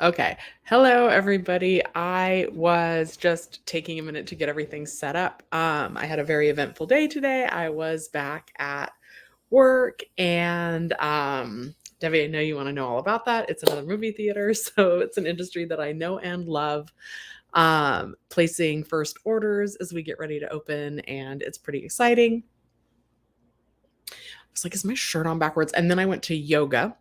Okay. Hello, everybody. I was just taking a minute to get everything set up. I had a very eventful day today. I was back at work, and Debbie, I know you want to know all about that. It's another movie theater, so it's an industry that I know and love. Placing first orders as we get ready to open, and it's pretty exciting. I was like, is my shirt on backwards? And then I went to yoga.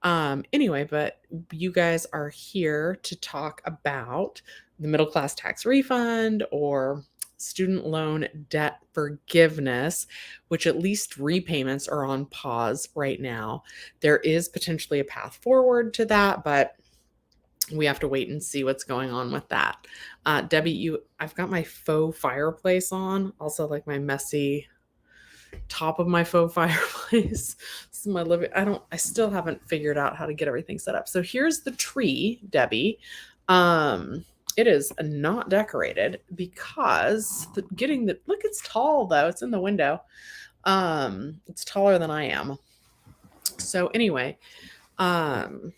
Anyway, but you guys are here to talk about the middle class tax refund or student loan debt forgiveness, which at least repayments are on pause right now. There is potentially a path forward to that, but we have to wait and see what's going on with that. Debbie, I've got my faux fireplace on, also like my messy top of my faux fireplace. This is my living. I still haven't figured out how to get everything set up. So here's the tree, Debbie. It is not decorated because look, it's tall though. It's in the window. It's taller than I am. So anyway, I'm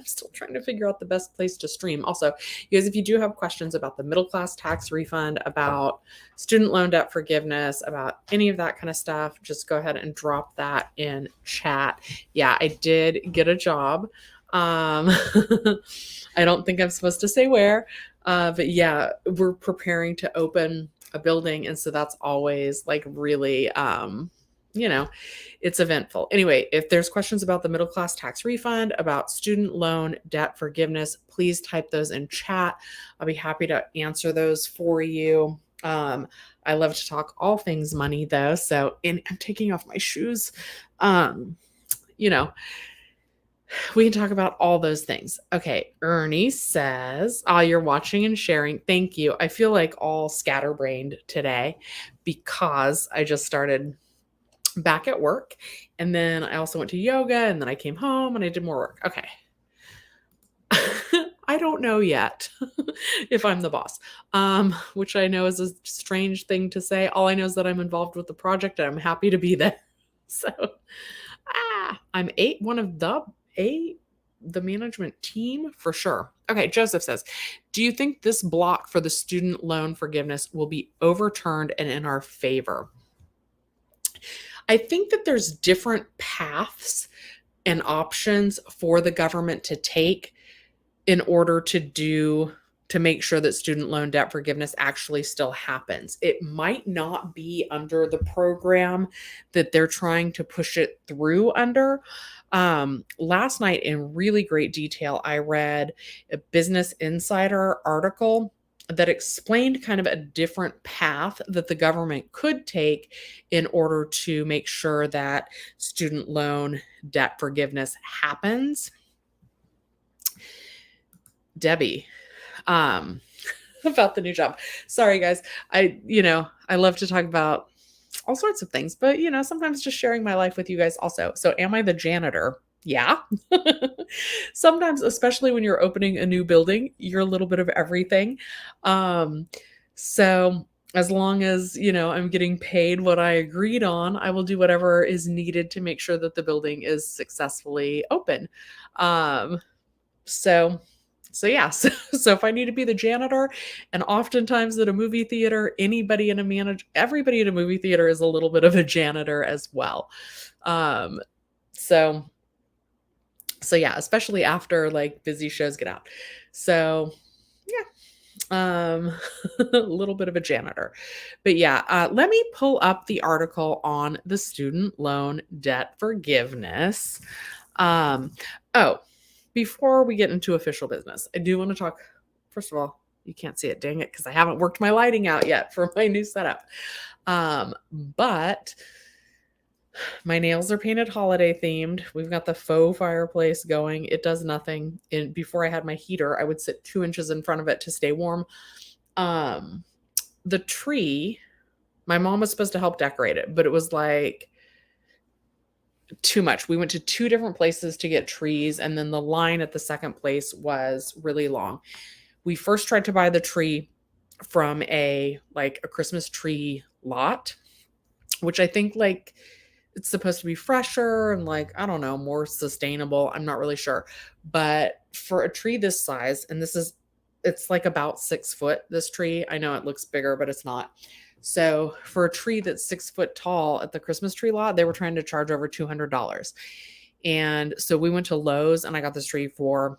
still trying to figure out the best place to stream. Also, you guys, if you do have questions about the middle class tax refund, about student loan debt forgiveness, about any of that kind of stuff, just go ahead and drop that in chat. Yeah, I did get a job. I don't think I'm supposed to say where, but yeah, we're preparing to open a building, and so that's always like really it's eventful. Anyway, if there's questions about the middle class tax refund, about student loan debt forgiveness, please type those in chat. I'll be happy to answer those for you. I love to talk all things money though. And I'm taking off my shoes. We can talk about all those things. Okay, Ernie says, "Oh, you're watching and sharing. Thank you. I feel like all scatterbrained today because I just started back at work, and then I also went to yoga, and then I came home and I did more work." Okay. I don't know yet if I'm the boss, which I know is a strange thing to say. All I know is that I'm involved with the project and I'm happy to be there. So, I'm one of the management team for sure. Okay, Joseph says, "Do you think this block for the student loan forgiveness will be overturned and in our favor?" I think that there's different paths and options for the government to take in order to make sure that student loan debt forgiveness actually still happens. It might not be under the program that they're trying to push it through under. Last night, in really great detail, I read a Business Insider article that explained kind of a different path that the government could take in order to make sure that student loan debt forgiveness happens. Debbie, about the new job. Sorry, guys. I love to talk about all sorts of things, but sometimes just sharing my life with you guys also. So, am I the janitor? Yeah. Sometimes, especially when you're opening a new building, you're a little bit of everything. So as long as, I'm getting paid what I agreed on, I will do whatever is needed to make sure that the building is successfully open. So yeah, so if I need to be the janitor, and oftentimes at a movie theater, everybody in a movie theater is a little bit of a janitor as well. So yeah, especially after like busy shows get out. So yeah, a little bit of a janitor. But yeah, let me pull up the article on the student loan debt forgiveness. Before we get into official business, I do want to talk. First of all, you can't see it, dang it, because I haven't worked my lighting out yet for my new setup. But my nails are painted holiday themed. We've got the faux fireplace going. It does nothing. Before I had my heater, I would sit 2 inches in front of it to stay warm. The tree, my mom was supposed to help decorate it, but it was like too much. We went to 2 different places to get trees, and then the line at the second place was really long. We first tried to buy the tree from a Christmas tree lot, which I think it's supposed to be fresher and like, I don't know, more sustainable. I'm not really sure. But for a tree this size, and it's like about 6 foot, this tree. I know it looks bigger, but it's not. So for a tree that's 6 foot tall at the Christmas tree lot, they were trying to charge over $200. And so we went to Lowe's and I got this tree for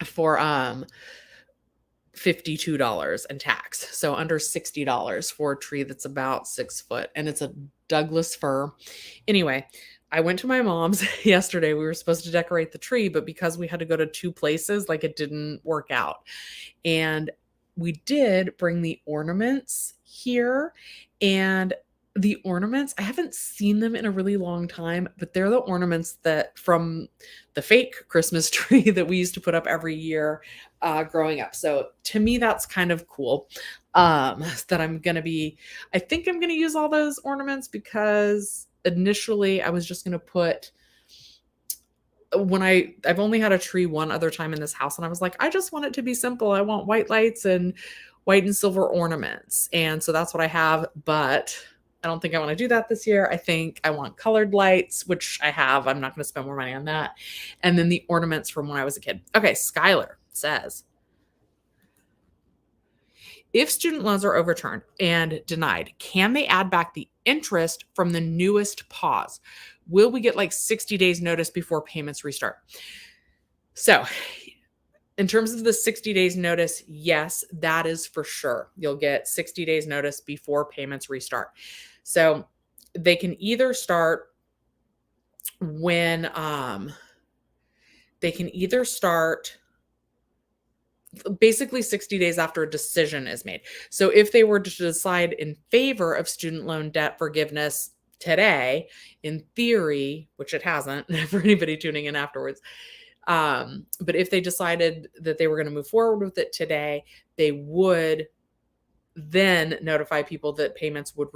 $52 and tax. So under $60 for a tree that's about 6 foot. And it's a Douglas fir. Anyway, I went to my mom's yesterday. We were supposed to decorate the tree, but because we had to go to two places, like it didn't work out. And we did bring the ornaments here. And the ornaments, I haven't seen them in a really long time, but they're the ornaments that from the fake Christmas tree that we used to put up every year growing up. So to me, that's kind of cool. That I think I'm gonna use all those ornaments because initially I was just gonna put I've only had a tree one other time in this house, and I was like, I just want it to be simple. I want white lights and white and silver ornaments. And so that's what I have, but I don't think I want to do that this year. I think I want colored lights, which I have. I'm not going to spend more money on that. And then the ornaments from when I was a kid. Okay, Skylar says, if student loans are overturned and denied, can they add back the interest from the newest pause? Will we get like 60 days notice before payments restart? So, in terms of the 60 days notice, yes, that is for sure. You'll get 60 days notice before payments restart. So, they can either start when they can either start basically 60 days after a decision is made. So if they were to decide in favor of student loan debt forgiveness today, in theory, which it hasn't for anybody tuning in afterwards, but if they decided that they were going to move forward with it today, they would then notify people that payments would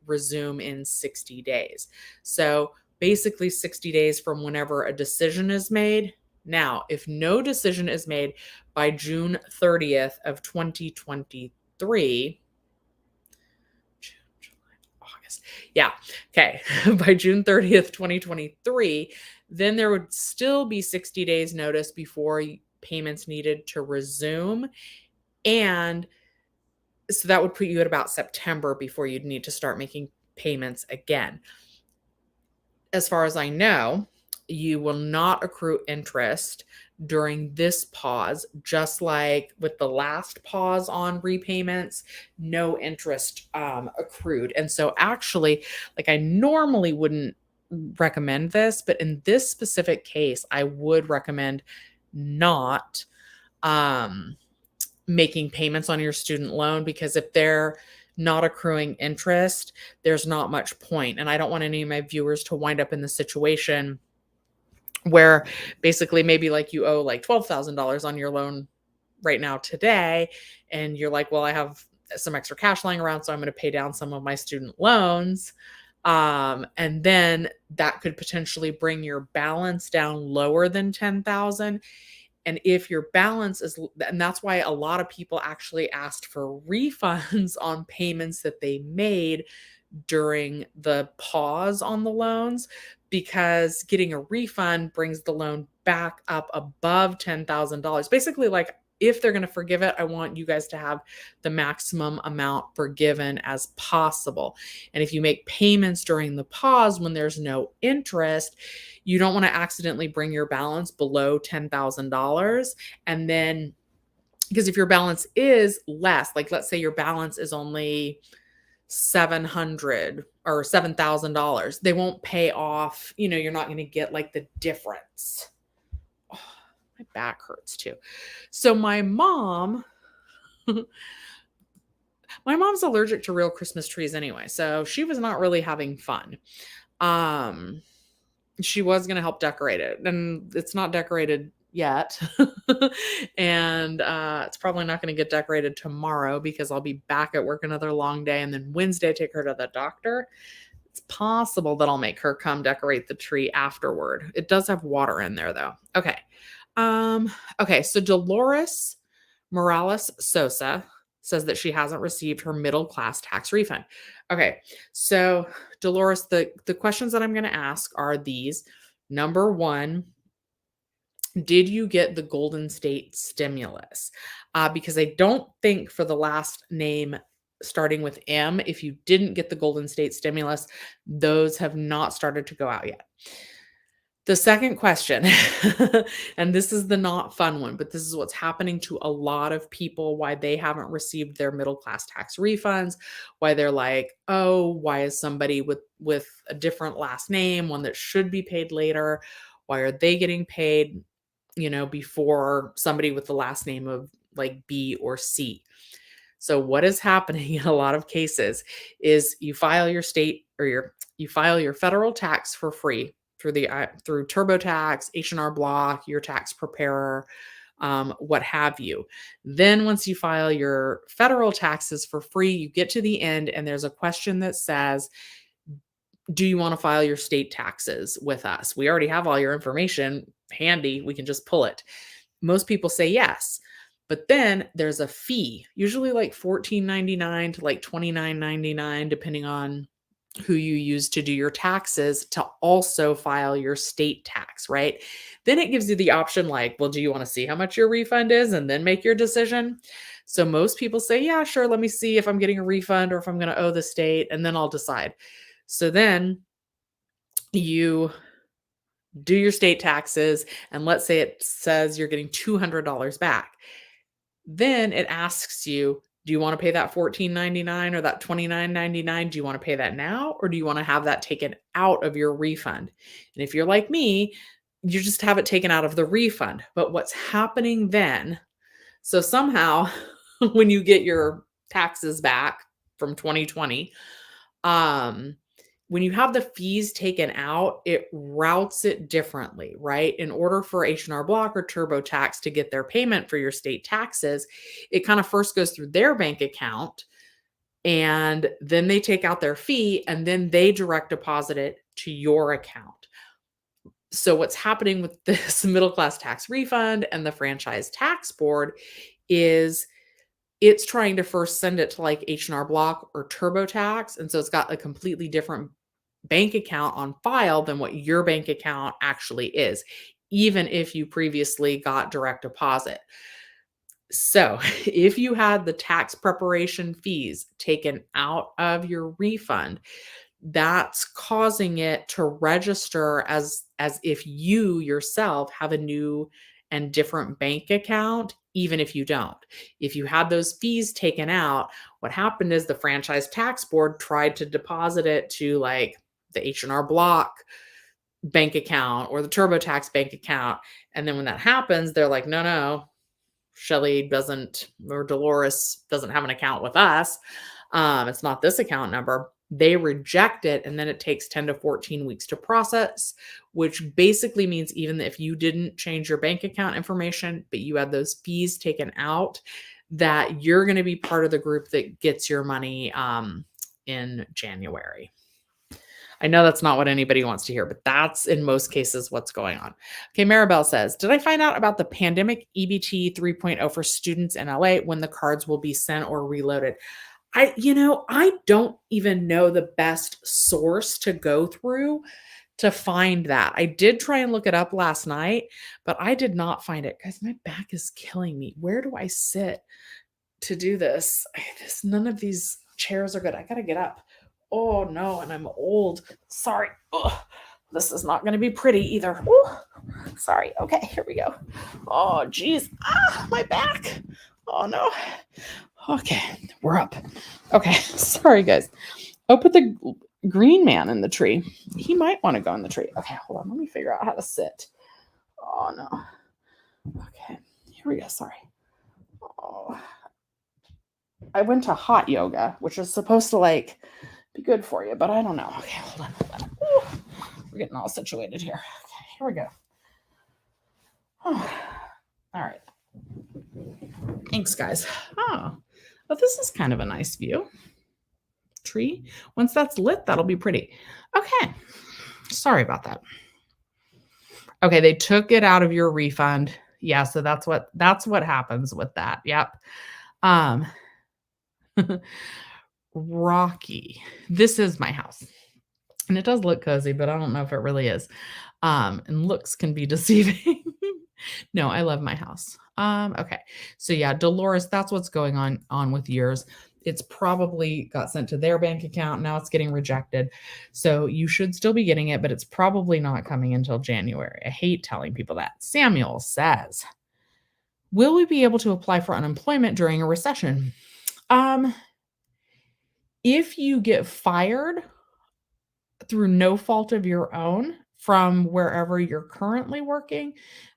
resume in 60 days. So basically 60 days from whenever a decision is made. Now, if no decision is made by June 30th of 2023, June, July, August. Yeah. Okay. By June 30th, 2023, then there would still be 60 days notice before payments needed to resume. And so that would put you at about September before you'd need to start making payments again. As far as I know, you will not accrue interest during this pause, just like with the last pause on repayments, no interest accrued. And so actually, like I normally wouldn't recommend this, but in this specific case, I would recommend not making payments on your student loan, because if they're not accruing interest, there's not much point. And I don't want any of my viewers to wind up in the situation where basically maybe like you owe like $12,000 on your loan right now today. And you're like, well, I have some extra cash lying around, so I'm going to pay down some of my student loans. And then that could potentially bring your balance down lower than 10,000. And if your balance is, and that's why a lot of people actually asked for refunds on payments that they made during the pause on the loans, because getting a refund brings the loan back up above $10,000. Basically, like if they're going to forgive it, I want you guys to have the maximum amount forgiven as possible. And if you make payments during the pause when there's no interest, you don't want to accidentally bring your balance below $10,000. And then, because if your balance is less, like let's say your balance is only $700 or $7,000, they won't pay off, you're not going to get like the difference. Oh, my back hurts too. So my mom's allergic to real Christmas trees anyway, so she was not really having fun. She was going to help decorate it, and it's not decorated yet. And it's probably not going to get decorated tomorrow because I'll be back at work another long day, and then Wednesday take her to the doctor. It's possible that I'll make her come decorate the tree afterward. It does have water in there though. Okay. Okay, so Dolores Morales Sosa says that she hasn't received her middle class tax refund. Okay, so Dolores, the questions that I'm going to ask are these. Number one, did you get the Golden State stimulus? Because I don't think for the last name starting with M, if you didn't get the Golden State stimulus, those have not started to go out yet. The second question, and this is the not fun one, but this is what's happening to a lot of people, why they haven't received their middle class tax refunds, why they're like, oh, why is somebody with a different last name, one that should be paid later, why are they getting paid, before somebody with the last name of like B or C? So what is happening in a lot of cases is you file your state or you file your federal tax for free through TurboTax, H&R Block, your tax preparer, what have you. Then once you file your federal taxes for free, you get to the end and there's a question that says, do you want to file your state taxes with us? We already have all your information handy. We can just pull it. Most people say yes. But then there's a fee, usually like $14.99 to like $29.99, depending on who you use to do your taxes, to also file your state tax, right? Then it gives you the option like, well, do you want to see how much your refund is and then make your decision? So most people say, yeah, sure. Let me see if I'm getting a refund or if I'm going to owe the state, and then I'll decide. So then you do your state taxes, and let's say it says you're getting $200 back. Then it asks you, do you want to pay that $14.99 or that $29.99? Do you want to pay that now, or do you want to have that taken out of your refund? And if you're like me, you just have it taken out of the refund. But what's happening then? So somehow when you get your taxes back from 2020, when you have the fees taken out, it routes it differently, right? In order for H&R Block or TurboTax to get their payment for your state taxes, it kind of first goes through their bank account, and then they take out their fee, and then they direct deposit it to your account. So what's happening with this middle class tax refund and the franchise tax board is it's trying to first send it to like H&R Block or TurboTax. And so it's got a completely different bank account on file than what your bank account actually is, even if you previously got direct deposit. So if you had the tax preparation fees taken out of your refund, that's causing it to register as if you yourself have a new and different bank account, even if you don't. If you had those fees taken out, what happened is the franchise tax board tried to deposit it to like the H&R Block bank account or the TurboTax bank account. And then when that happens, they're like, no, Shelly doesn't, or Dolores doesn't have an account with us. It's not this account number. They reject it, and then it takes 10 to 14 weeks to process, which basically means even if you didn't change your bank account information, but you had those fees taken out, that you're going to be part of the group that gets your money in January. I know that's not what anybody wants to hear, but that's in most cases what's going on. Okay, Maribel says, did I find out about the pandemic EBT 3.0 for students in LA when the cards will be sent or reloaded? I don't even know the best source to go through to find that. I did try and look it up last night, but I did not find it. Guys, my back is killing me. Where do I sit to do this? None of these chairs are good. I got to get up. Oh no, and I'm old. Sorry. Ugh, this is not going to be pretty either. Ooh, sorry. Okay, here we go. Oh, geez. My back. Oh no. Okay, we're up. Okay, sorry guys. Oh, put the green man in the tree. He might want to go in the tree. Okay, hold on. Let me figure out how to sit. Oh no. Okay, here we go. Sorry. Oh, I went to hot yoga, which is supposed to like be good for you, but I don't know. Okay, hold on. Ooh, we're getting all situated here. Okay, here we go. Oh, all right. Thanks, guys. Oh, but this is kind of a nice view. Tree. Once that's lit, that'll be pretty. Okay. Sorry about that. Okay, they took it out of your refund. Yeah, so that's what happens with that. Yep. Rocky. This is my house. And it does look cozy, but I don't know if it really is. And looks can be deceiving. No, I love my house. Okay. So yeah, Dolores, that's what's going on with yours. It's probably got sent to their bank account. Now it's getting rejected. So you should still be getting it, but it's probably not coming until January. I hate telling people that. Samuel says, will we be able to apply for unemployment during a recession? Um, if you get fired through no fault of your own from wherever you're currently working,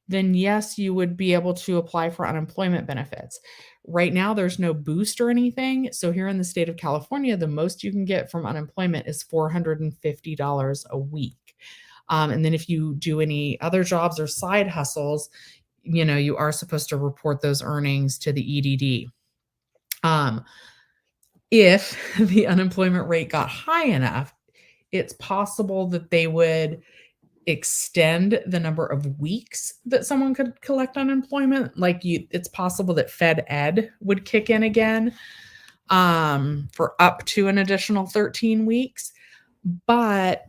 then yes, you would be able to apply for unemployment benefits. Right now, there's no boost or anything. So, here in the state of California, the most you can get from unemployment is $450 a week. And then, if you do any other jobs or side hustles, you are supposed to report those earnings to the EDD. If the unemployment rate got high enough, it's possible that they would extend the number of weeks that someone could collect unemployment. It's possible that Fed Ed would kick in again for up to an additional 13 weeks. But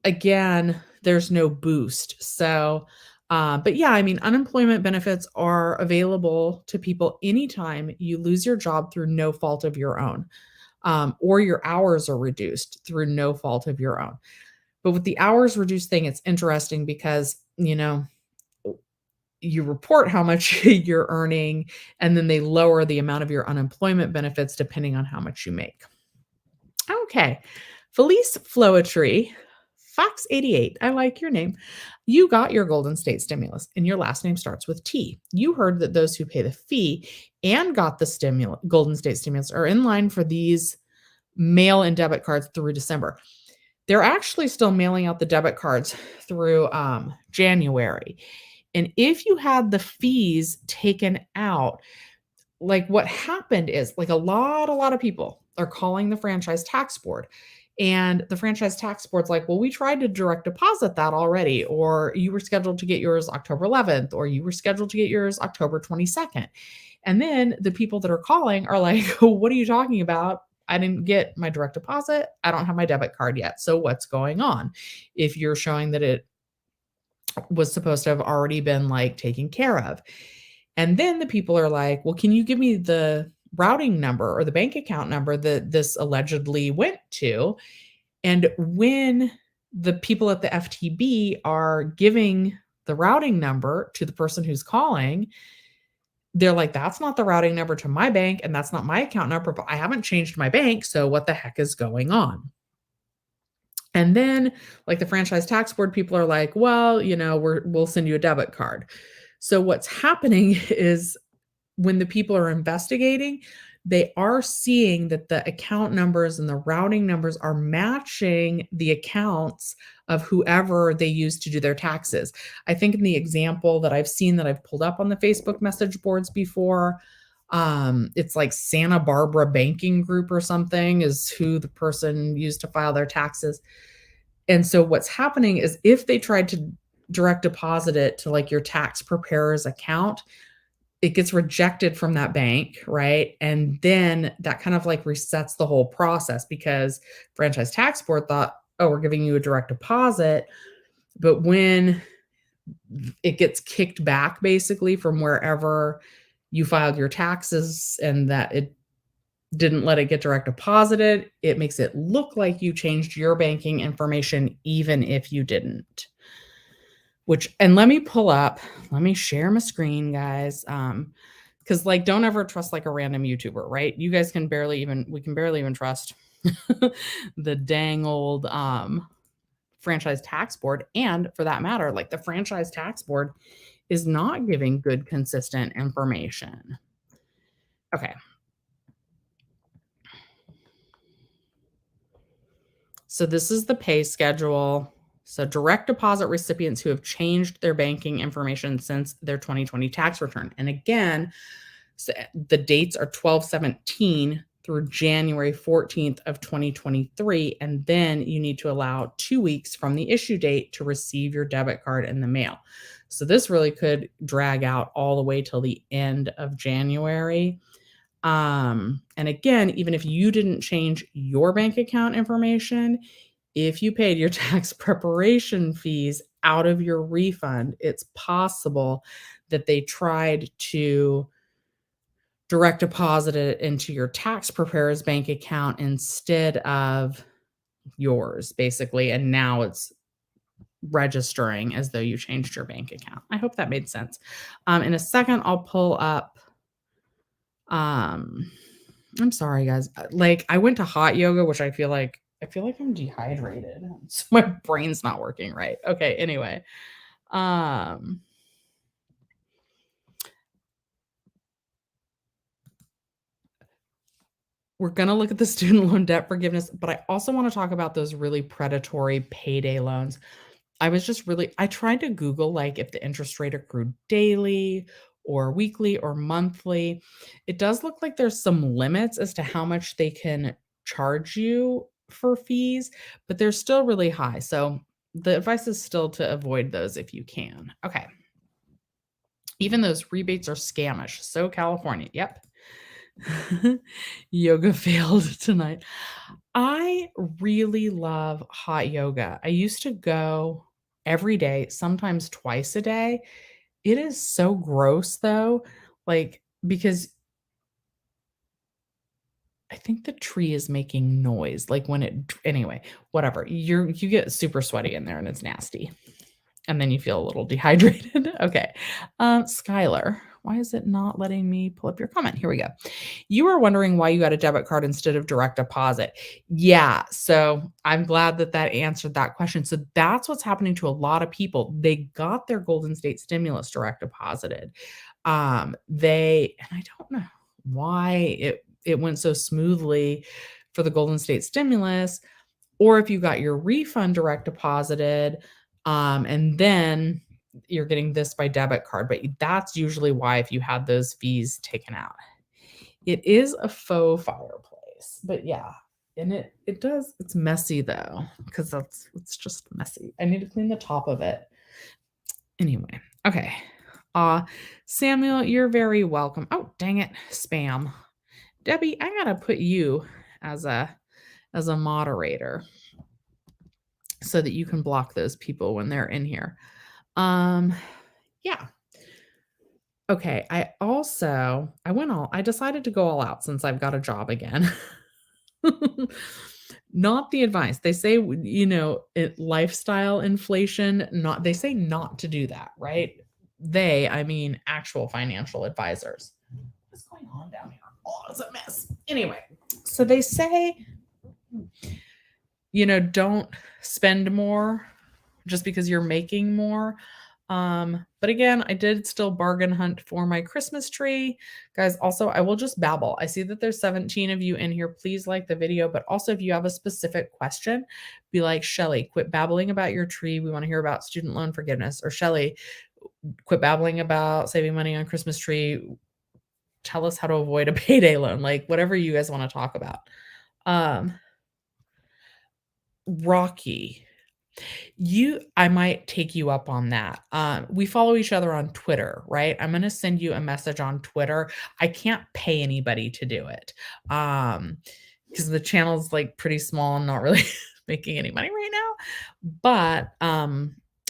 again, there's no boost. So, but yeah, I mean, unemployment benefits are available to people anytime you lose your job through no fault of your own, or your hours are reduced through no fault of your own. But with the hours reduced thing, it's interesting because, you report how much you're earning, and then they lower the amount of your unemployment benefits depending on how much you make. Okay. Felice Floetry, Fox88, I like your name. You got your Golden State stimulus, and your last name starts with T. You heard that those who pay the fee and got the Golden State stimulus are in line for these mail and debit cards through December. They're actually still mailing out the debit cards through January. And if you had the fees taken out, like what happened is like a lot of people are calling the franchise tax board. And the franchise tax board's like, well, we tried to direct deposit that already, or you were scheduled to get yours October 11th, or you were scheduled to get yours October 22nd. And then the people that are calling are like, what are you talking about? I didn't get my direct deposit. I don't have my debit card yet. So what's going on? If you're showing that it was supposed to have already been like taken care of. And then the people are like, well, can you give me the routing number or the bank account number that this allegedly went to? And when the people at the FTB are giving the routing number to the person who's calling, they're like, that's not the routing number to my bank, and that's not my account number, but I haven't changed my bank. So what the heck is going on? And then like the franchise tax board people are like, well, we'll send you a debit card. So what's happening is when the people are investigating, they are seeing that the account numbers and the routing numbers are matching the accounts of whoever they use to do their taxes. I think in the example that I've seen that I've pulled up on the Facebook message boards before, it's like Santa Barbara Banking Group or something is who the person used to file their taxes. And so what's happening is if they tried to direct deposit it to like your tax preparer's account, it gets rejected from that bank, right? And then that kind of like resets the whole process because franchise tax board thought, oh, we're giving you a direct deposit. But when it gets kicked back basically from wherever you filed your taxes and that it didn't let it get direct deposited, it makes it look like you changed your banking information even if you didn't. And let me share my screen, guys. Because like don't ever trust like a random YouTuber, right? We can barely even trust the dang old franchise tax board. And for that matter, like the franchise tax board is not giving good, consistent information. Okay. So this is the pay schedule. So direct deposit recipients who have changed their banking information since their 2020 tax return. And again, so the dates are 12/17 through January 14th of 2023. And then you need to allow 2 weeks from the issue date to receive your debit card in the mail. So this really could drag out all the way till the end of January. And again, even if you didn't change your bank account information, if you paid your tax preparation fees out of your refund, it's possible that they tried to direct deposit it into your tax preparer's bank account instead of yours, basically. And now it's registering as though you changed your bank account. I hope that made sense. In a second, I'll pull up. Um, I'm sorry, guys. Like I went to hot yoga, which I feel like I'm dehydrated, so my brain's not working right. Okay. Anyway, um, we're gonna look at the student loan debt forgiveness, but I also want to talk about those really predatory payday loans. I tried to Google, like, if the interest rate accrued daily or weekly or monthly. It does look like there's some limits as to how much they can charge you for fees, but they're still really high. So the advice is still to avoid those if you can. Okay. Even those rebates are scamish. So California. Yep. Yoga failed tonight. I really love hot yoga. I used to go every day, sometimes twice a day. It is so gross though, like because I think the tree is making noise like when anyway, whatever. You get super sweaty in there and it's nasty. And then you feel a little dehydrated. Okay. Skylar, why is it not letting me pull up your comment? Here we go. You were wondering why you got a debit card instead of direct deposit. Yeah. So I'm glad that answered that question. So that's what's happening to a lot of people. They got their Golden State stimulus direct deposited. And I don't know why it went so smoothly for the Golden State stimulus, or if you got your refund direct deposited, and then you're getting this by debit card, but that's usually why if you had those fees taken out. It is a faux fireplace, but yeah, and it's messy though, because it's just messy. I need to clean the top of it. Anyway, okay. Samuel, you're very welcome. Oh, dang it, spam. Debbie, I gotta put you as a moderator so that you can block those people when they're in here. Yeah. Okay. I decided to go all out since I've got a job again. Not the advice. They say, lifestyle inflation, they say not to do that, right? I mean actual financial advisors. What's going on down here? Oh, it's a mess. Anyway, so they say, don't spend more just because you're making more. But again, I did still bargain hunt for my Christmas tree. Guys, also, I will just babble. I see that there's 17 of you in here. Please like the video, but also if you have a specific question, be like, Shelly, quit babbling about your tree. We want to hear about student loan forgiveness. Or Shelly, quit babbling about saving money on Christmas tree. Tell us how to avoid a payday loan. Like whatever you guys want to talk about. Rocky, I might take you up on that. We follow each other on Twitter, right? I'm going to send you a message on Twitter. I can't pay anybody to do it. Because the channel's like pretty small and not really making any money right now. But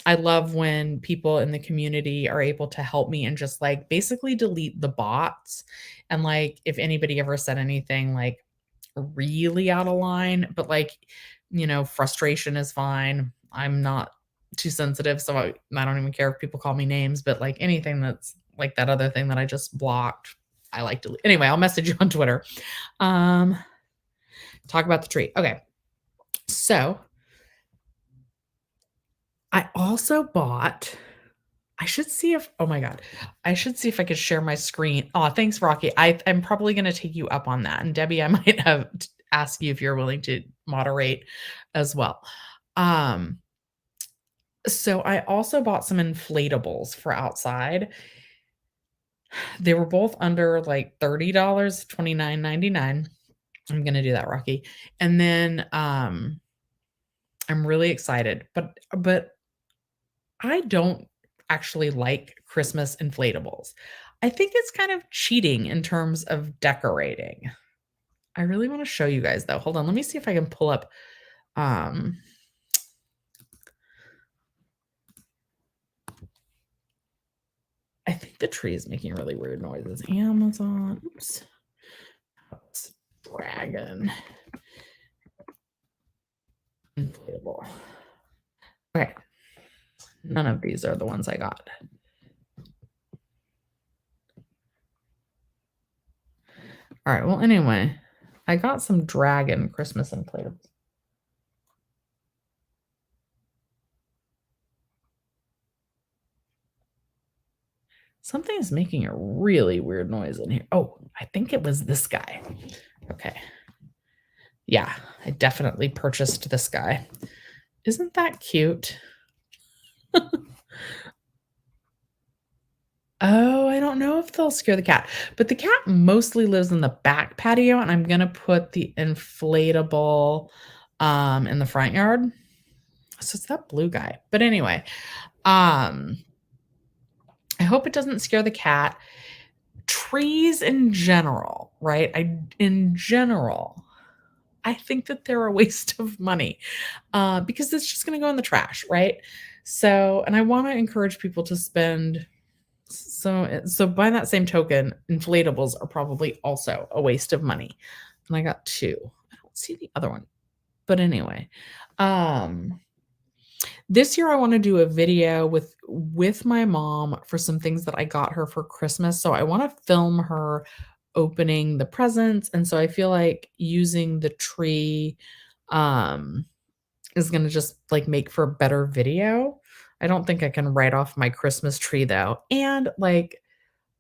I love when people in the community are able to help me and just like basically delete the bots. And like if anybody ever said anything like really out of line, but like, frustration is fine. I'm not too sensitive, so I don't even care if people call me names, but like anything that's like that other thing that I just blocked, I like to. Anyway, I'll message you on Twitter. Talk about the tree. Okay. So I also bought, I should see if, oh my God, I should see if I could share my screen. Oh, thanks, Rocky. I'm probably going to take you up on that. And Debbie, I might have ask you if you're willing to moderate as well. So I also bought some inflatables for outside. They were both under like $30, $29.99. I'm gonna do that, Rocky. And then I'm really excited, but I don't actually like Christmas inflatables. I think it's kind of cheating in terms of decorating. I really want to show you guys though. Hold on, let me see if I can pull up um I think the tree is making really weird noises. Amazon. Oops. Dragon. Inflatable. Okay. None of these are the ones I got. All right. Well, anyway, I got some dragon Christmas inflatables. Something is making a really weird noise in here. Oh, I think it was this guy. Okay. Yeah, I definitely purchased this guy. Isn't that cute? Oh, I don't know if they'll scare the cat, but the cat mostly lives in the back patio, and I'm gonna put the inflatable in the front yard. So it's that blue guy. But anyway, I hope it doesn't scare the cat. Trees in general, right? In general, I think that they're a waste of money because it's just going to go in the trash, right? So, and I want to encourage people to spend. So by that same token, inflatables are probably also a waste of money. And I got two. I don't see the other one, but anyway, this year I want to do a video with my mom for some things that I got her for Christmas. So I want to film her opening the presents, and so I feel like using the tree is going to just like make for a better video. I don't think I can write off my Christmas tree though. And like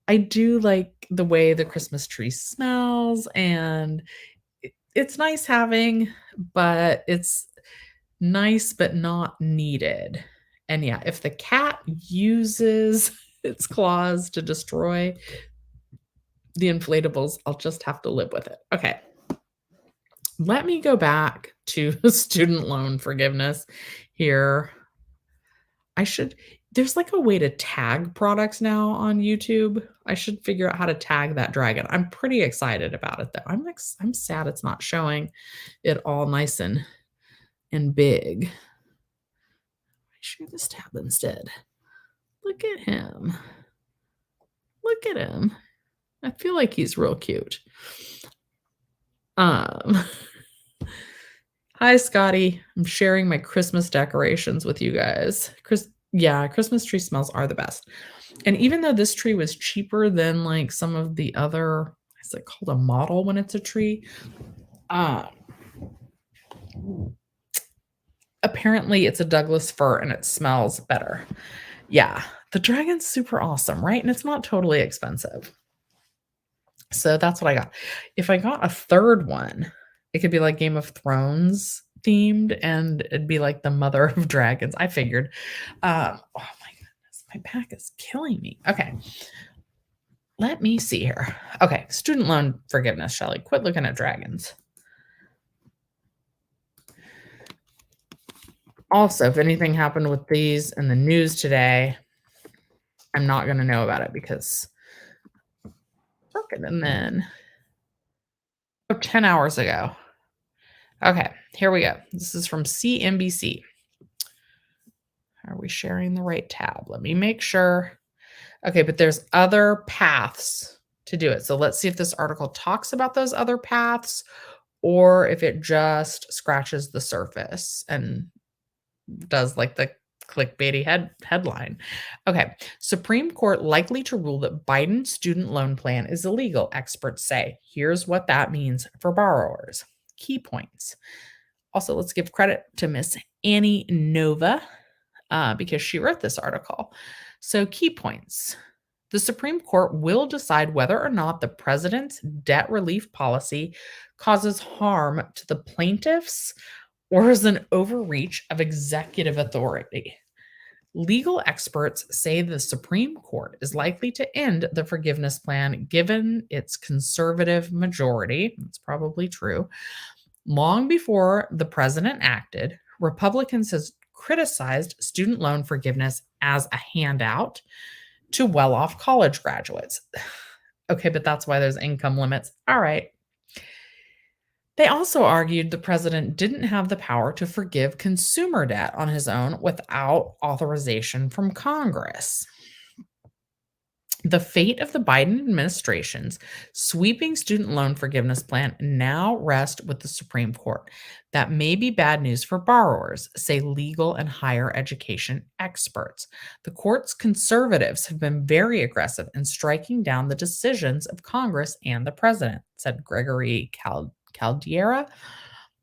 I do like the way the Christmas tree smells, and it's nice having, but it's nice but not needed. And yeah, if the cat uses its claws to destroy the inflatables, I'll just have to live with it. Okay. Let me go back to student loan forgiveness here. There's like a way to tag products now on YouTube. I should figure out how to tag that dragon. I'm pretty excited about it though. I'm sad it's not showing it all nice and big. I share this tab instead. Look at him. Look at him. I feel like he's real cute. Hi Scotty. I'm sharing my Christmas decorations with you guys. Christmas tree smells are the best. And even though this tree was cheaper than like some of the other, is it called a model when it's a tree? Apparently it's a Douglas fir and it smells better. Yeah, the dragon's super awesome, right? And it's not totally expensive. So that's what I got. If I got a third one, it could be like Game of Thrones themed, and it'd be like the mother of dragons. I figured. Oh my goodness, my back is killing me. Okay. Let me see here. Okay, student loan forgiveness, Shelly. Quit looking at dragons. Also, if anything happened with these in the news today, I'm not going to know about it because and then 10 hours ago. Okay, here we go. This is from CNBC. Are we sharing the right tab? Let me make sure. Okay, but there's other paths to do it. So let's see if this article talks about those other paths or if it just scratches the surface and does like the clickbaity headline. Okay. Supreme Court likely to rule that Biden's student loan plan is illegal, experts say. Here's what that means for borrowers. Key points. Also, let's give credit to Miss Annie Nova because she wrote this article. So key points. The Supreme Court will decide whether or not the president's debt relief policy causes harm to the plaintiffs or is an overreach of executive authority. Legal experts say the Supreme Court is likely to end the forgiveness plan given its conservative majority. That's probably true. Long before the president acted, Republicans has criticized student loan forgiveness as a handout. to well-off college graduates. Okay, but that's why there's income limits. All right. They also argued the president didn't have the power to forgive consumer debt on his own without authorization from Congress. The fate of the Biden administration's sweeping student loan forgiveness plan now rests with the Supreme Court. That may be bad news for borrowers, say legal and higher education experts. The court's conservatives have been very aggressive in striking down the decisions of Congress and the president, said Gregory Caldera,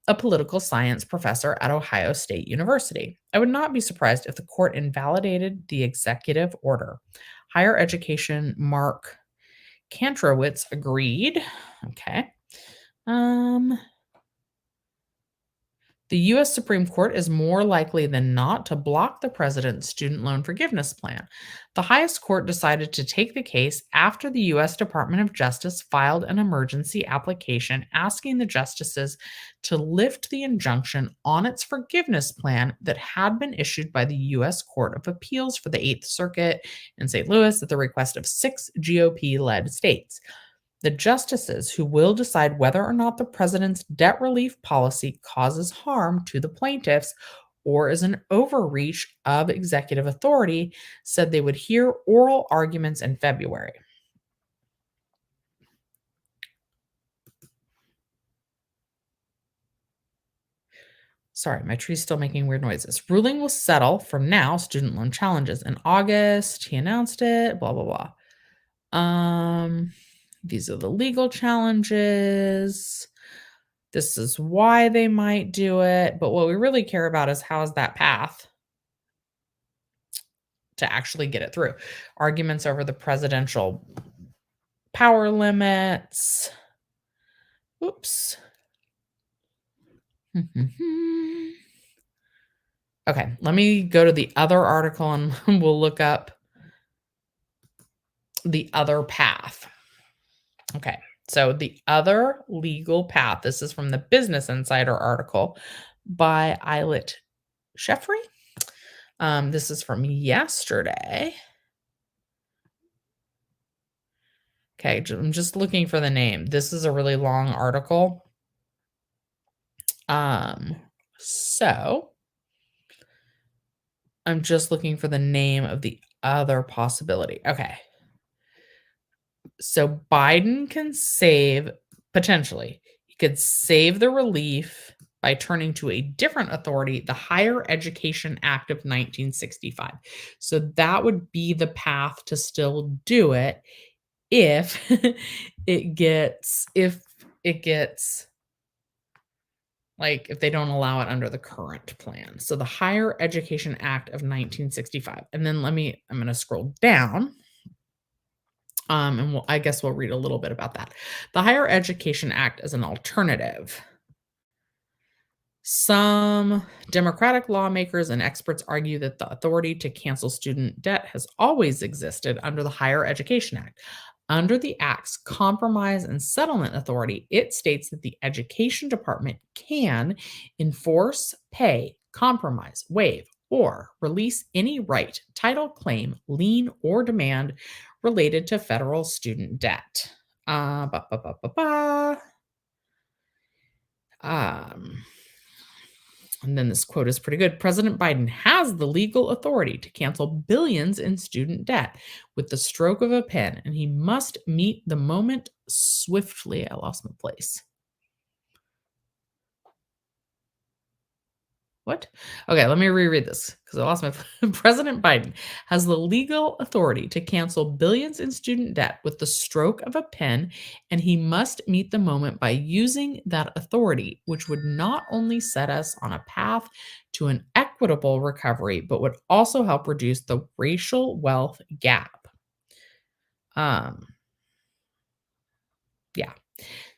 a political science professor at Ohio State University. I would not be surprised if the court invalidated the executive order. Higher education Mark Kantrowitz agreed. Okay. The U.S. Supreme Court is more likely than not to block the president's student loan forgiveness plan. The highest court decided to take the case after the U.S. Department of Justice filed an emergency application asking the justices to lift the injunction on its forgiveness plan that had been issued by the U.S. Court of Appeals for the Eighth Circuit in St. Louis at the request of 6 GOP-led states. The justices who will decide whether or not the president's debt relief policy causes harm to the plaintiffs or is an overreach of executive authority said they would hear oral arguments in February. Sorry, my tree's still making weird noises. Ruling will settle from now student loan challenges. In August, he announced it, blah, blah, blah. These are the legal challenges. This is why they might do it. But what we really care about is how is that path to actually get it through. Arguments over the presidential power limits. Oops. Okay, let me go to the other article and we'll look up the other path. Okay, so the other legal path, this is from the Business Insider article by Eilert Sheffrey. This is from yesterday. Okay, I'm just looking for the name. This is a really long article. So I'm just looking for the name of the other possibility. Okay. So Biden can potentially, he could save the relief by turning to a different authority, the Higher Education Act of 1965. So that would be the path to still do it if it gets like if they don't allow it under the current plan. So the Higher Education Act of 1965. And then I'm going to scroll down. And I guess we'll read a little bit about that. The Higher Education Act is an alternative. Some Democratic lawmakers and experts argue that the authority to cancel student debt has always existed under the Higher Education Act. Under the Act's Compromise and Settlement Authority, it states that the Education Department can enforce, pay, compromise, waive, or release any right, title, claim, lien, or demand related to federal student debt. And then this quote is pretty good. President Biden has the legal authority to cancel billions in student debt with the stroke of a pen, and he must meet the moment swiftly. I lost my place. What? Okay, let me reread this because I lost my President Biden has the legal authority to cancel billions in student debt with the stroke of a pen, and he must meet the moment by using that authority, which would not only set us on a path to an equitable recovery, but would also help reduce the racial wealth gap. Yeah.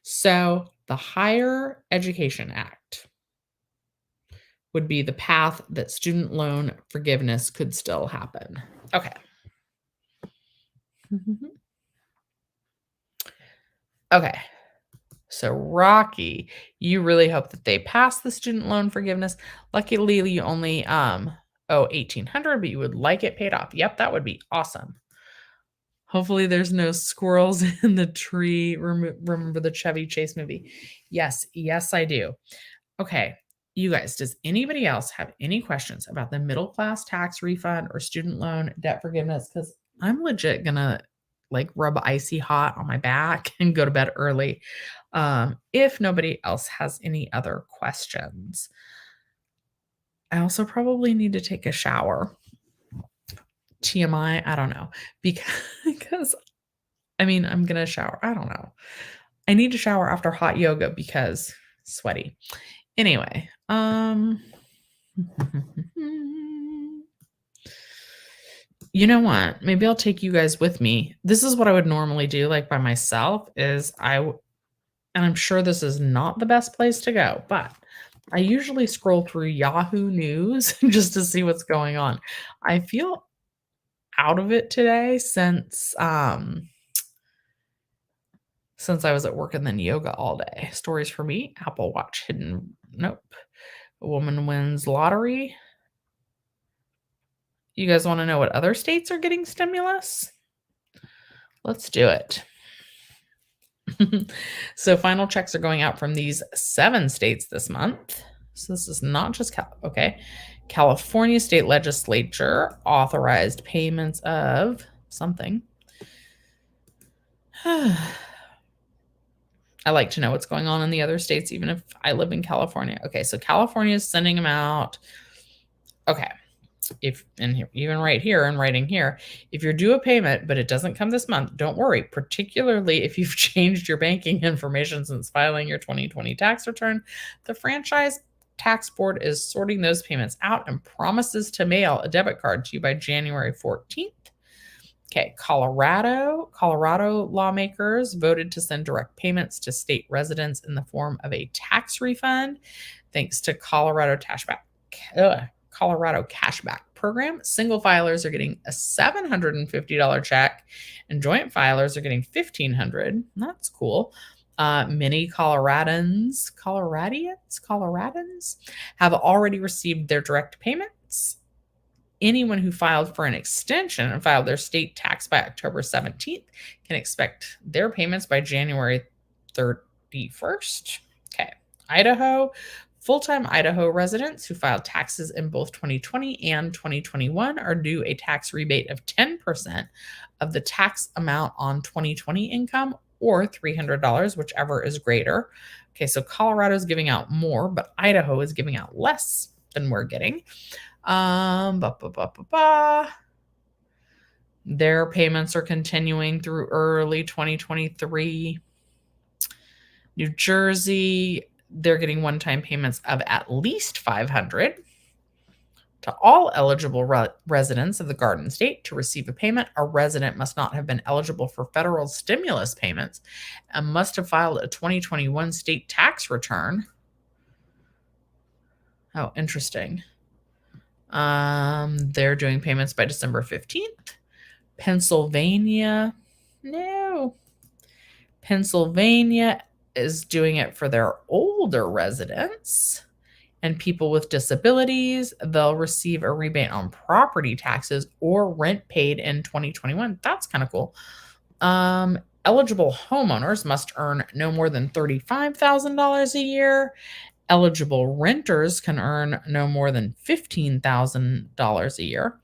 So the Higher Education Act would be the path that student loan forgiveness could still happen. Okay. Okay. So Rocky, you really hope that they pass the student loan forgiveness. Luckily, you only owe $1,800, but you would like it paid off. Yep, that would be awesome. Hopefully there's no squirrels in the tree. Remember the Chevy Chase movie? Yes, yes, I do. Okay, you guys, does anybody else have any questions about the middle class tax refund or student loan debt forgiveness? Because I'm legit gonna like rub icy hot on my back and go to bed early. If nobody else has any other questions, I also probably need to take a shower. TMI, I don't know. Because I mean, I'm gonna shower. I don't know. I need to shower after hot yoga because sweaty. Anyway, you know what? Maybe I'll take you guys with me. This is what I would normally do, like by myself, and I'm sure this is not the best place to go, but I usually scroll through Yahoo News just to see what's going on. I feel out of it today since I was at work and then yoga all day. Stories for me, Apple Watch hidden. Nope. A woman wins lottery. You guys want to know what other states are getting stimulus? Let's do it. So final checks are going out from these 7 states this month. So this is not just okay. California state legislature authorized payments of something. I like to know what's going on in the other states, even if I live in California. Okay, so California is sending them out. Okay, even right here and writing here, if you're due a payment but it doesn't come this month, don't worry. Particularly if you've changed your banking information since filing your 2020 tax return, the franchise tax board is sorting those payments out and promises to mail a debit card to you by January 14th. Okay, Colorado lawmakers voted to send direct payments to state residents in the form of a tax refund, thanks to Colorado cashback program. Single filers are getting a $750 check, and joint filers are getting $1,500. That's cool. Many Coloradans have already received their direct payments. Anyone who filed for an extension and filed their state tax by October 17th can expect their payments by January 31st. Okay. Idaho, full-time Idaho residents who filed taxes in both 2020 and 2021 are due a tax rebate of 10% of the tax amount on 2020 income or $300, whichever is greater. Okay, so Colorado is giving out more, but Idaho is giving out less than we're getting. Their payments are continuing through early 2023. New Jersey, they're getting one-time payments of at least $500. To all eligible residents of the Garden State to receive a payment, a resident must not have been eligible for federal stimulus payments and must have filed a 2021 state tax return. Oh, interesting. They're doing payments by December 15th. Pennsylvania is doing it for their older residents and people with disabilities. They'll receive a rebate on property taxes or rent paid in 2021. That's kind of cool. Eligible homeowners must earn no more than $35,000 a year. Eligible renters can earn no more than $15,000 a year.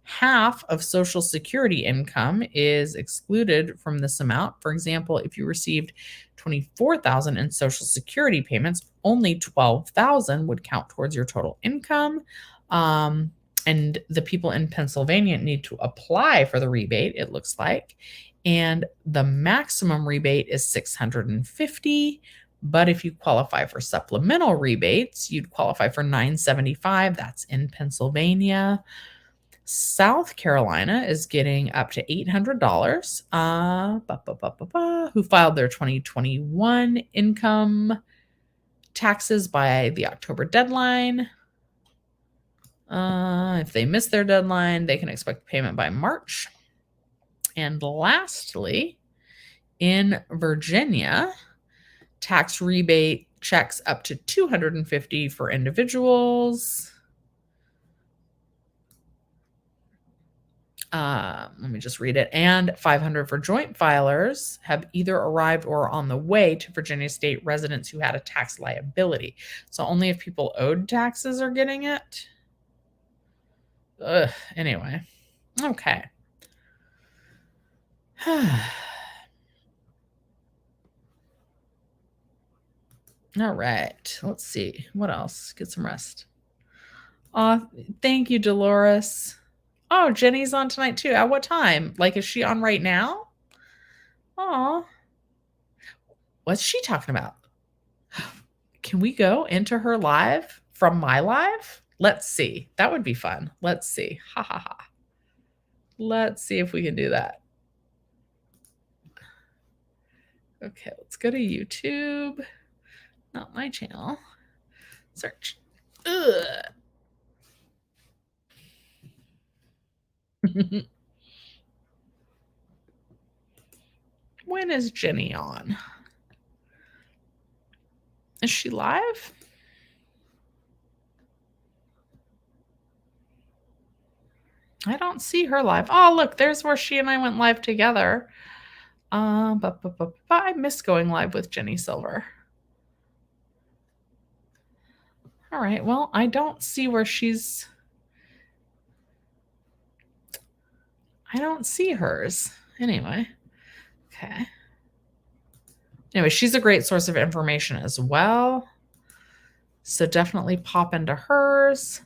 Half of Social Security income is excluded from this amount. For example, if you received $24,000 in Social Security payments, only $12,000 would count towards your total income. And the people in Pennsylvania need to apply for the rebate, it looks like. And the maximum rebate is $650. But if you qualify for supplemental rebates, you'd qualify for $975. That's in Pennsylvania. South Carolina is getting up to $800. Who filed their 2021 income taxes by the October deadline. If they miss their deadline, they can expect payment by March. And lastly, in Virginia, tax rebate checks up to $250 for individuals. Let me just read it. And 500 for joint filers have either arrived or are on the way to Virginia State residents who had a tax liability. So only if people owed taxes are getting it. Ugh, anyway. Okay. All right. Let's see. What else? Get some rest. Thank you, Dolores. Oh, Jenny's on tonight too. At what time? Like, is she on right now? Oh, what's she talking about? Can we go into her live from my live? Let's see. That would be fun. Let's see. Ha ha ha. Let's see if we can do that. Okay, let's go to YouTube. Not my channel. Search. Ugh. When is Jenny on? Is she live? I don't see her live. Oh, look, there's where she and I went live together. I miss going live with Jenny Silver. All right, well, I don't see where she's... I don't see hers. Anyway, okay. Anyway, she's a great source of information as well. So definitely pop into hers.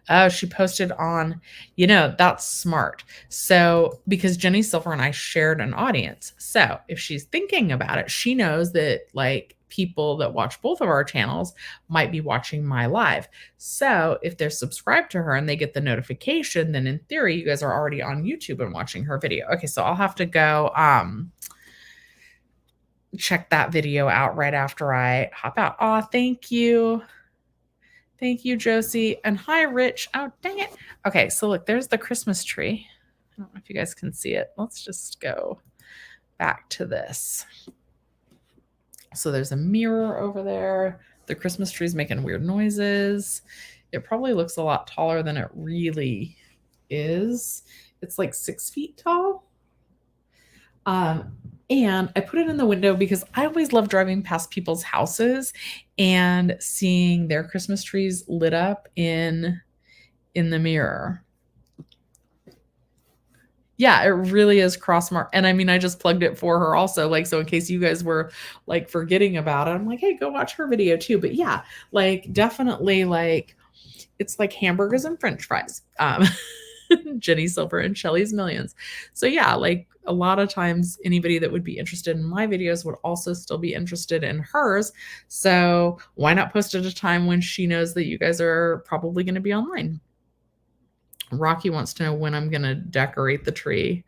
Oh, she posted on, that's smart. So, because Jenny Silver and I shared an audience. So, if she's thinking about it, she knows that like people that watch both of our channels might be watching my live. So, if they're subscribed to her and they get the notification, then in theory, you guys are already on YouTube and watching her video. Okay, so I'll have to go check that video out right after I hop out. Oh, thank you. Thank you, Josie. And hi, Rich. Oh, dang it. Okay, so look, there's the Christmas tree. I don't know if you guys can see it. Let's just go back to this. So there's a mirror over there. The Christmas tree is making weird noises. It probably looks a lot taller than it really is. It's like 6 feet tall. And I put it in the window because I always love driving past people's houses and seeing their Christmas trees lit up in the mirror. Yeah, it really is crossmark. And I mean, I just plugged it for her also. Like, so in case you guys were like forgetting about it, I'm like, hey, go watch her video too. But yeah, like definitely like it's like hamburgers and French fries. Jenny Silver and Shelly's Millions. So yeah, like a lot of times anybody that would be interested in my videos would also still be interested in hers. So why not post at a time when she knows that you guys are probably going to be online? Rocky wants to know when I'm going to decorate the tree.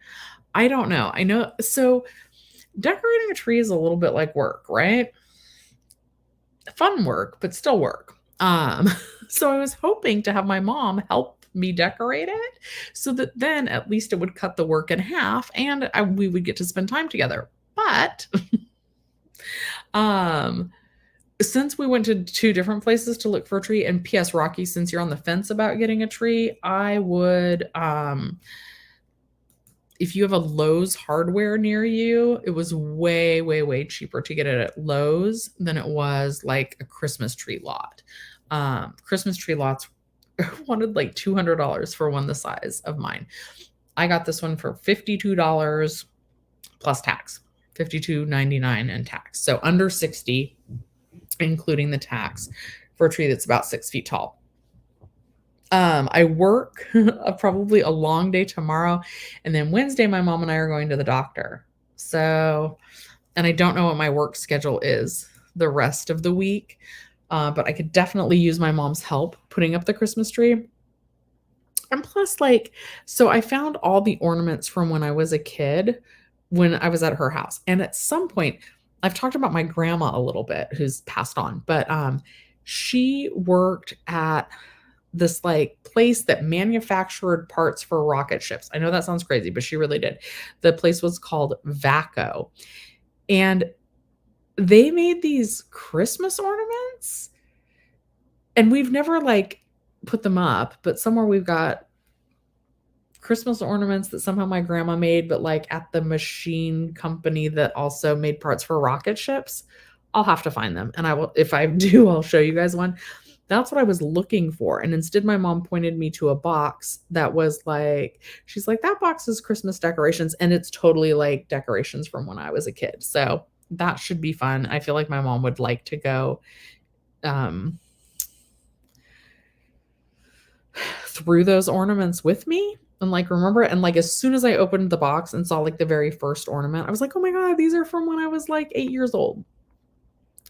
I don't know. I know. So decorating a tree is a little bit like work, right? Fun work, but still work. So I was hoping to have my mom help me decorate it so that then at least it would cut the work in half and we would get to spend time together. But since we went to 2 different places to look for a tree, and P.S. Rocky, since you're on the fence about getting a tree, I would if you have a Lowe's hardware near you, it was way, way, way cheaper to get it at Lowe's than it was like a Christmas tree lot. Christmas tree lots wanted like $200 for one the size of mine. I got this one for $52 plus tax, $52.99 and tax. So under $60, including the tax, for a tree that's about 6 feet tall. I work probably a long day tomorrow. And then Wednesday, my mom and I are going to the doctor. So, and I don't know what my work schedule is the rest of the week. But I could definitely use my mom's help putting up the Christmas tree. And plus, like, so I found all the ornaments from when I was a kid when I was at her house. And at some point, I've talked about my grandma a little bit, who's passed on, but she worked at this like place that manufactured parts for rocket ships. I know that sounds crazy, but she really did. The place was called VACO. And they made these Christmas ornaments, and we've never like put them up, but somewhere we've got Christmas ornaments that somehow my grandma made, but like at the machine company that also made parts for rocket ships. I'll have to find them. And I will, if I do, I'll show you guys one. That's what I was looking for. And instead, my mom pointed me to a box that was like, she's like, that box is Christmas decorations. And it's totally like decorations from when I was a kid. So that should be fun. I feel like my mom would like to go um, through those ornaments with me and like remember it. And like as soon as I opened the box and saw like the very first ornament, I was like, oh my God, these are from when I was like 8 years old.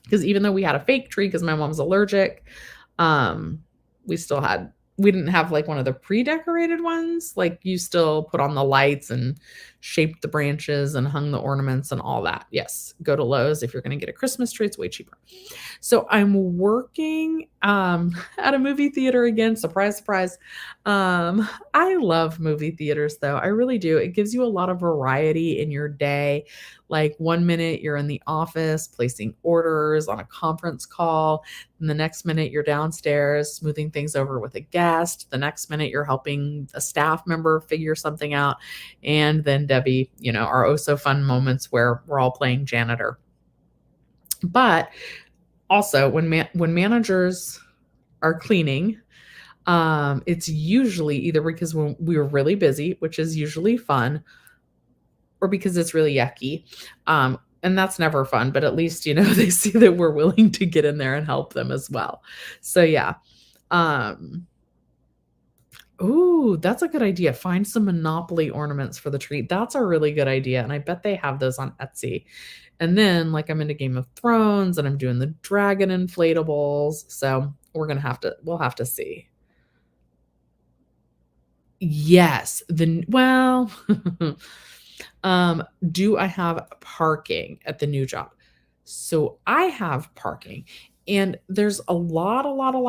Because even though we had a fake tree because my mom's allergic, um, we still had we didn't have like one of the pre-decorated ones. Like you still put on the lights and shaped the branches and hung the ornaments and all that. Yes, go to Lowe's if you're going to get a Christmas tree. It's way cheaper. So I'm working at a movie theater again. Surprise, surprise. I love movie theaters though. I really do. It gives you a lot of variety in your day. Like 1 minute you're in the office placing orders on a conference call. And the next minute you're downstairs smoothing things over with a guest. The next minute you're helping a staff member figure something out. And then Debbie, our oh so fun moments where we're all playing janitor. But also when managers are cleaning, it's usually either because when we were really busy, which is usually fun, or because it's really yucky. And that's never fun, but at least, they see that we're willing to get in there and help them as well. So yeah. Ooh, that's a good idea. Find some Monopoly ornaments for the tree. That's a really good idea. And I bet they have those on Etsy. And then like I'm into Game of Thrones and I'm doing the dragon inflatables. So we'll have to see. Yes. Do I have parking at the new job? So I have parking and there's a lot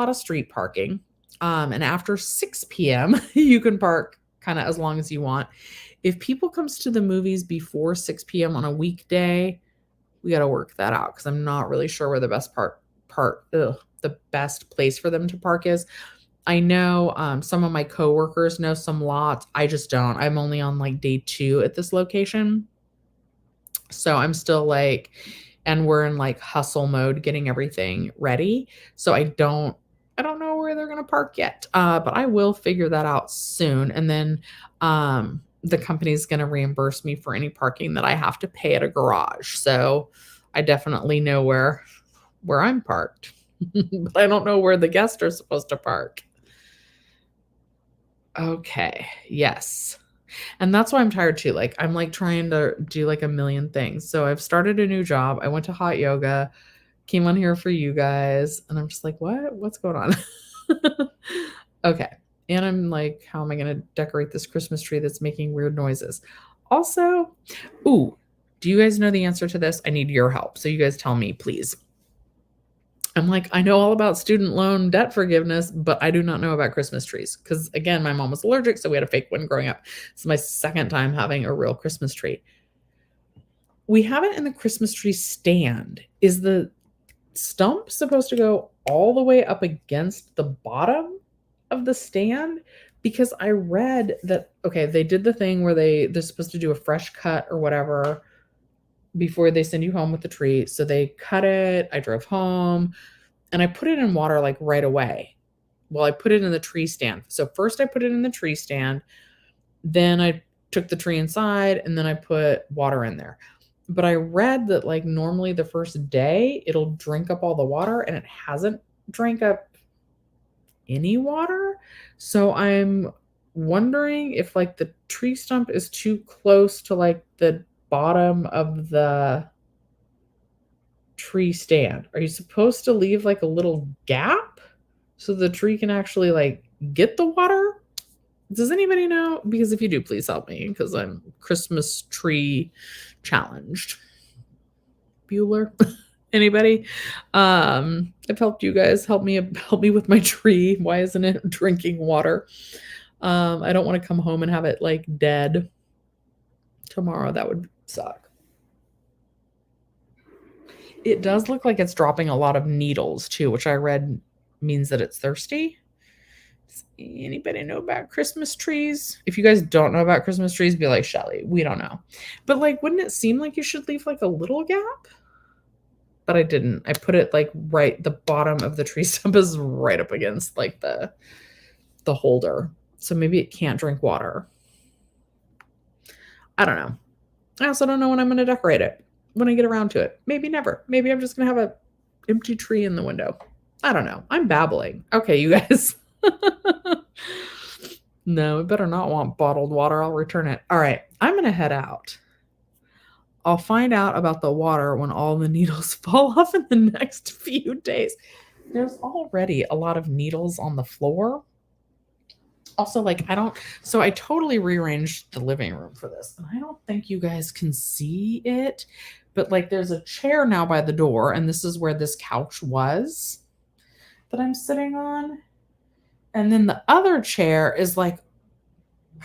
of street parking. And after 6 p.m., you can park kind of as long as you want. If people comes to the movies before 6 p.m. on a weekday, we got to work that out because I'm not really sure where the the best place for them to park is. I know some of my coworkers know some lots. I just don't. I'm only on like day 2 at this location. So I'm still like, and we're in like hustle mode getting everything ready. So I don't know where they're going to park yet. But I will figure that out soon. And then the company's going to reimburse me for any parking that I have to pay at a garage. So I definitely know where I'm parked. But I don't know where the guests are supposed to park. Okay. Yes. And that's why I'm tired too. Like I'm like trying to do like a million things. So I've started a new job. I went to hot yoga, came on here for you guys, and I'm just like, what's going on? Okay. And I'm like, how am I going to decorate this Christmas tree that's making weird noises? Also, do you guys know the answer to this? I need your help. So you guys tell me, please. I'm like, I know all about student loan debt forgiveness, but I do not know about Christmas trees. Because again, my mom was allergic, so we had a fake one growing up. It's my second time having a real Christmas tree. We have it in the Christmas tree stand. Is the stump supposed to go all the way up against the bottom of the stand? Because I read that, okay, they did the thing where they're supposed to do a fresh cut or whatever before they send you home with the tree. So they cut it. I drove home and I put it in water like right away. Well, I put it in the tree stand. So first I put it in the tree stand. Then I took the tree inside and then I put water in there. But I read that like normally the first day it'll drink up all the water and it hasn't drank up any water. So I'm wondering if like the tree stump is too close to like the bottom of the tree stand. Are you supposed to leave like a little gap so the tree can actually like get the water? Does anybody know? Because if you do, please help me because I'm Christmas tree challenged. Bueller? Anybody? I've helped you guys help me with my tree. Why isn't it drinking water? I don't want to come home and have it like dead tomorrow. That would suck. It does look like it's dropping a lot of needles too, which I read means that it's thirsty. Does anybody know about Christmas trees? If you guys don't know about Christmas trees, be like, Shelly, we don't know. But like, wouldn't it seem like you should leave like a little gap? But I didn't. I put it like right, the bottom of the tree stump is right up against like the holder. So maybe it can't drink water. I don't know. I also don't know when I'm going to decorate it, when I get around to it. Maybe never. Maybe I'm just going to have a empty tree in the window. I don't know. I'm babbling. Okay, you guys. No, it better not want bottled water. I'll return it. All right, I'm going to head out. I'll find out about the water when all the needles fall off in the next few days. There's already a lot of needles on the floor. Also, like, I totally rearranged the living room for this, and I don't think you guys can see it, but like, there's a chair now by the door, and this is where this couch was that I'm sitting on. And then the other chair is like,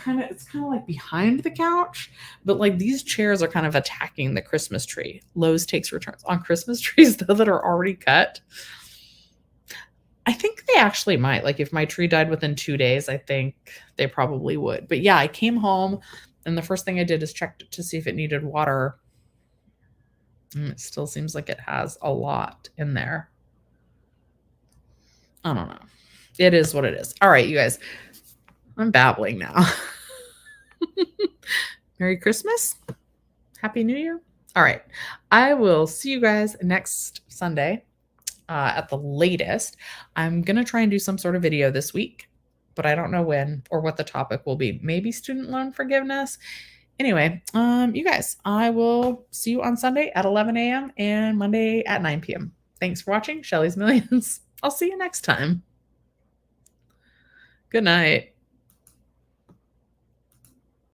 it's kind of like behind the couch, but like these chairs are kind of attacking the Christmas tree. Lowe's takes returns on Christmas trees though that are already cut. I think they actually might. Like, if my tree died within 2 days, I think they probably would. But yeah, I came home and the first thing I did is check to see if it needed water. And it still seems like it has a lot in there. I don't know. It is what it is. All right, you guys. I'm babbling now. Merry Christmas. Happy New Year. All right. I will see you guys next Sunday. At the latest. I'm going to try and do some sort of video this week, but I don't know when or what the topic will be. Maybe student loan forgiveness. Anyway, you guys, I will see you on Sunday at 11 a.m. and Monday at 9 p.m. Thanks for watching Shelly's Millions. I'll see you next time. Good night.